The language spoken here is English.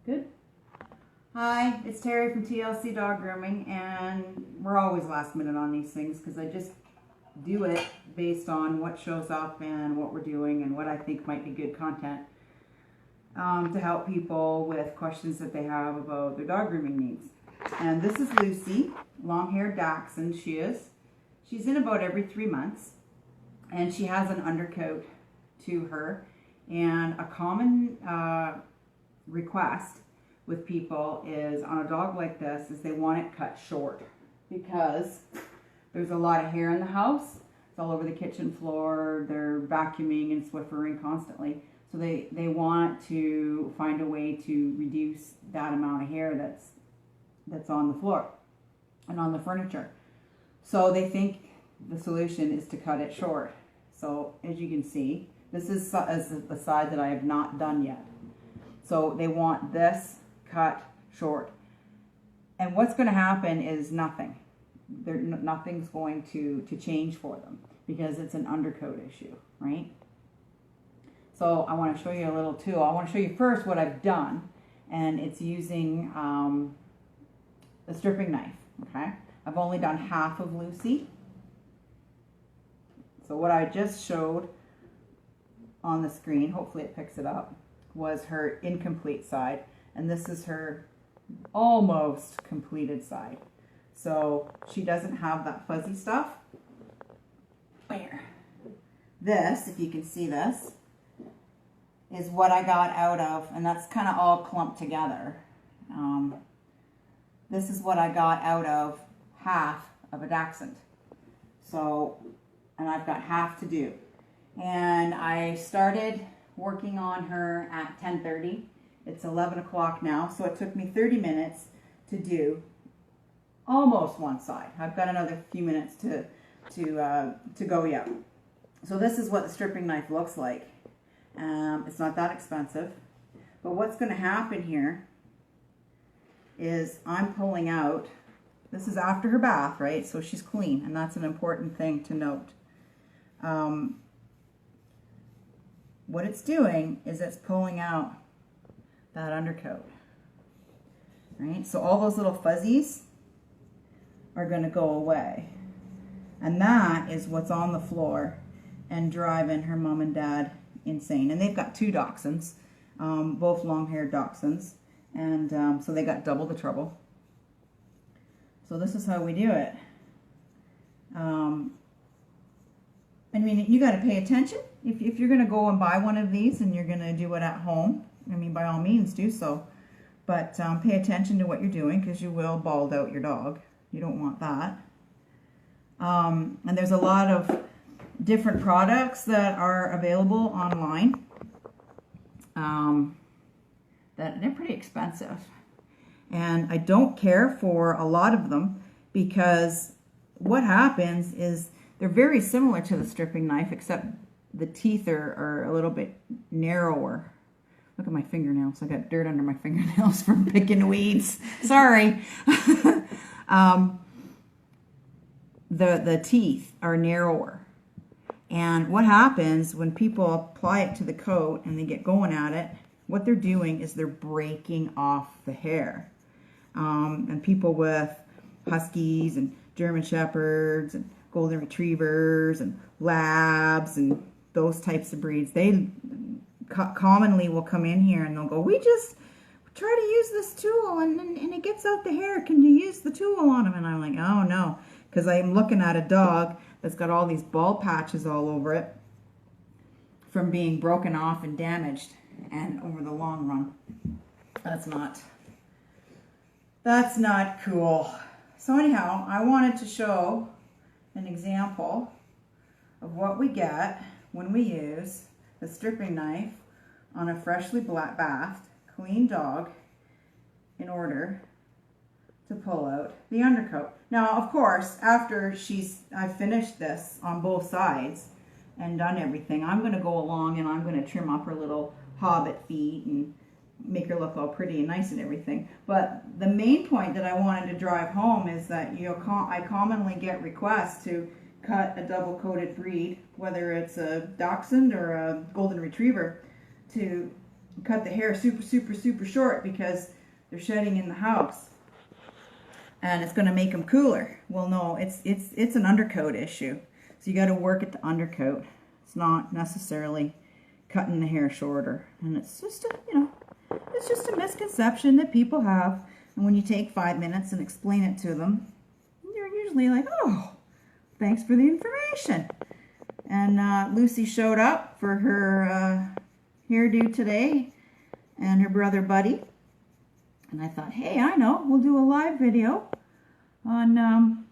Good. Hi, it's Terrie from TLC Dog Grooming, and we're always last minute on these things because I just do it based on what shows up and what we're doing and what I think might be good content to help people with questions that they have about their dog grooming needs. And this is Lucy, long-haired Dachshund. She's in about every 3 months, and she has an undercoat to her. And a common request with people is on a dog like this is they want it cut short because there's a lot of hair in the house. It's all over the kitchen floor. They're vacuuming and Swiffering constantly. So they want to find a way to reduce that amount of hair that's on the floor and on the furniture. So they think the solution is to cut it short. So as you can see, this is the side that I have not done yet. So they want this cut short. And what's going to happen is nothing. Nothing's going to change for them because it's an undercoat issue, right? So I want to show you a little tool. I want to show you first what I've done, and it's using a stripping knife, okay? I've only done half of Lucy. So what I just showed on the screen, hopefully it picks it up, was her incomplete side, and this is her almost completed side. So she doesn't have that fuzzy stuff. Where? This, if you can see this, is what I got out of, and that's kind of all clumped together. This is what I got out of half of a Dachshund. So, and I've got half to do. And I started working on her at 10:30. It's 11 o'clock now, so it took me 30 minutes to do almost one side. I've got another few minutes to go yet. So this is what the stripping knife looks like. It's not that expensive, but what's going to happen here is I'm pulling out. This is after her bath, right? So she's clean, and that's an important thing to note. What it's doing is it's pulling out that undercoat, right? So all those little fuzzies are going to go away, and that is what's on the floor and driving her mom and dad insane. And they've got 2 Dachshunds, both long-haired Dachshunds, and so they got double the trouble. So this is how we do it. I mean, you got to pay attention. If you're going to go and buy one of these and you're going to do it at home, I mean, by all means do so. But pay attention to what you're doing because you will bald out your dog. You don't want that. And there's a lot of different products that are available online. That they're pretty expensive. And I don't care for a lot of them because what happens is they're very similar to the stripping knife, except the teeth are a little bit narrower. Look at my fingernails. I got dirt under my fingernails from picking weeds. Sorry. The teeth are narrower. And what happens when people apply it to the coat and they get going at it, what they're doing is they're breaking off the hair. And people with Huskies and German Shepherds and Golden Retrievers and Labs and those types of breeds, they commonly will come in here and they'll go, we just try to use this tool and it gets out the hair. Can you use the tool on them? And I'm like, oh no, because I'm looking at a dog that's got all these bald patches all over it from being broken off and damaged, and over the long run, that's not cool. So anyhow, I wanted to show an example of what we get when we use the stripping knife on a freshly bathed, clean dog in order to pull out the undercoat. Now, of course, after I've finished this on both sides and done everything, I'm going to go along and I'm going to trim up her little hobbit feet and make her look all pretty and nice and everything. But the main point that I wanted to drive home is that I commonly get requests to cut a double-coated breed, whether it's a Dachshund or a Golden Retriever, to cut the hair super short because they're shedding in the house. And it's going to make them cooler. Well, no, it's an undercoat issue. So you got to work at the undercoat. It's not necessarily cutting the hair shorter. And it's just a, it's just a misconception that people have. And when you take 5 minutes and explain it to them, they're usually like, oh, thanks for the information. And Lucy showed up for her hairdo today, and her brother Buddy. And I thought, hey, I know, we'll do a live video on